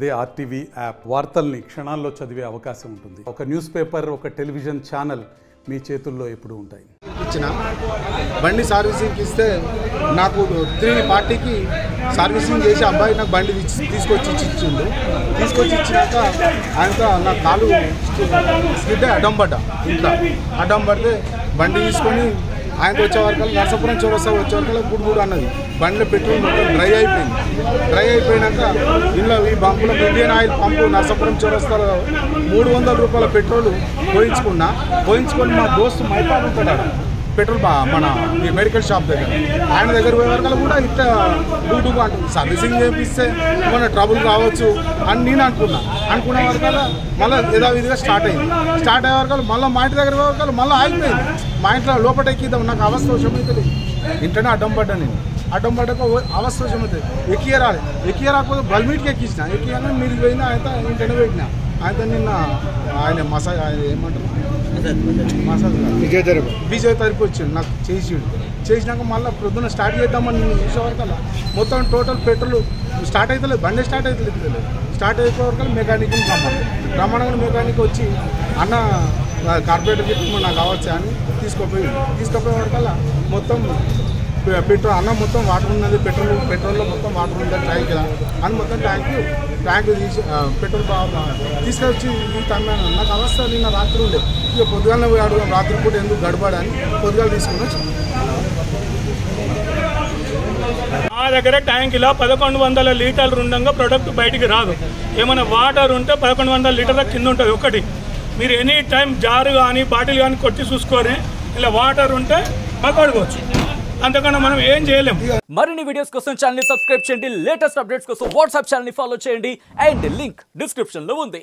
అదే RTV app వార్తల్ని క్షణాల్లో చదివే అవకాశం ఉంటుంది. ఒక న్యూస్ పేపర్, ఒక టెలివిజన్ ఛానల్ మీ చేతుల్లో ఎప్పుడూ ఉంటాయి. ఇచ్చిన బండి సర్వీసింగ్కి ఇస్తే నాకు 3 పార్టీకి సర్వీసింగ్ చేసి అబ్బాయి నాకు బండి తీసుకొచ్చి ఇచ్చిండు. తీసుకొచ్చి ఇచ్చినాక ఆయనతో నా కాలు స్కిడ్ అడ్డం పడ్డా. ఇంట్లో అడ్డం పడితే బండి తీసుకొని ఆయనకు వచ్చేవరకు నరసాపురం చౌరస్తా వచ్చేవరకు గుడ్గుడు అన్నది. బండిలో పెట్రోల్ మొత్తం డ్రై అయిపోయింది. డ్రై అయిపోయినాక ఇంట్లో ఈ బంపులో ఇండియన్ ఆయిల్ పంపు నరసాపురం చౌరస్తాలో 300 రూపాయల పెట్రోల్ పోయించుకొని మా దోస్తు మైపాడు ఉంటాడు పెట్రోల్ మన ఈ మెడికల్ షాప్ దగ్గర. ఆయన దగ్గర పోయే వరకు కూడా ఇట్లా డూడుగా అంటుంది. సర్వీసింగ్ చేపిస్తే ఏమన్నా ట్రబుల్ రావచ్చు అని నేను అనుకున్న వరకల్లా మళ్ళీ యథావిధిగా స్టార్ట్ అయ్యింది. స్టార్ట్ అయ్యే వరకు మళ్ళీ మా ఇంటి దగ్గర వరకు మళ్ళీ ఆగిపోయింది. మా ఇంట్లో లోపల ఎక్కిద్దాం నాకు అవస్థోషం అవుతుంది. ఇంటనే అడ్డం పడ్డా. నేను అడ్డం పడ్డాక అవస్థోషం అవుతుంది. ఎక్కియ రాకపోతే బల్మీట్కి ఎక్కించిన. ఎక్కియాలని మీరు పోయినా ఆయన ఇంటనే పెట్టినా. ఆయన నిన్న ఆయన మసాజ్ ఏమంటారు మసాజ్ విజయ్ తరపు వచ్చిండు నాకు చేసినాక మళ్ళీ ప్రొద్దున స్టార్ట్ చేద్దామని నేను చూసేవరకల్లా మొత్తం టోటల్ పెట్రోల్ స్టార్ట్ అవుతలేదు. బండి స్టార్ట్ అవుతలేదు. స్టార్ట్ అయిపోయేవరకు మెకానిక్ని రమ్మనగా మెకానిక్ వచ్చి అన్న కార్పొరేటర్కి నాకు కావచ్చు అని తీసుకుపోయే వరకల్లా మొత్తం పెట్రోల్ అన్న మొత్తం వాటర్ ఉన్నది. పెట్రోల్లో మొత్తం వాటర్ ఉంది ట్యాంక్ అని మొత్తం ట్యాంక్ తీసి పెట్రోల్ తీసుకొచ్చి తమ్మాను. నాకు అవస్థ నిన్న రాత్రి ఉండే. ఇక పొద్దుగానే పోయి అడుగుదాం రాత్రి పూట ఎందుకు గడపడని పొద్దుగాలు తీసుకుని వచ్చి మా దగ్గర ట్యాంక్ ఇలా 1100 లీటర్లు ఉండగా ప్రొడక్ట్ బయటికి రాదు. ఏమైనా వాటర్ ఉంటే 1100 లీటర్ల కింద ఉంటుంది ఒకటి. మీరు ఎనీ టైం జారు కానీ బాటిల్ కానీ కొట్టి చూసుకొని ఇలా వాటర్ ఉంటే మాకు అడగవచ్చు. అంతకన్నా మనం ఏం చేయలేము. మరిన్ని వీడియోస్ కోసం ఛానల్ ని సబ్స్క్రైబ్ చేయండి. లేటెస్ట్ అప్డేట్స్ కోసం వాట్సాప్ ఛానల్ ని ఫాలో చేయండి. అండ్ లింక్ డిస్క్రిప్షన్ లో ఉంది.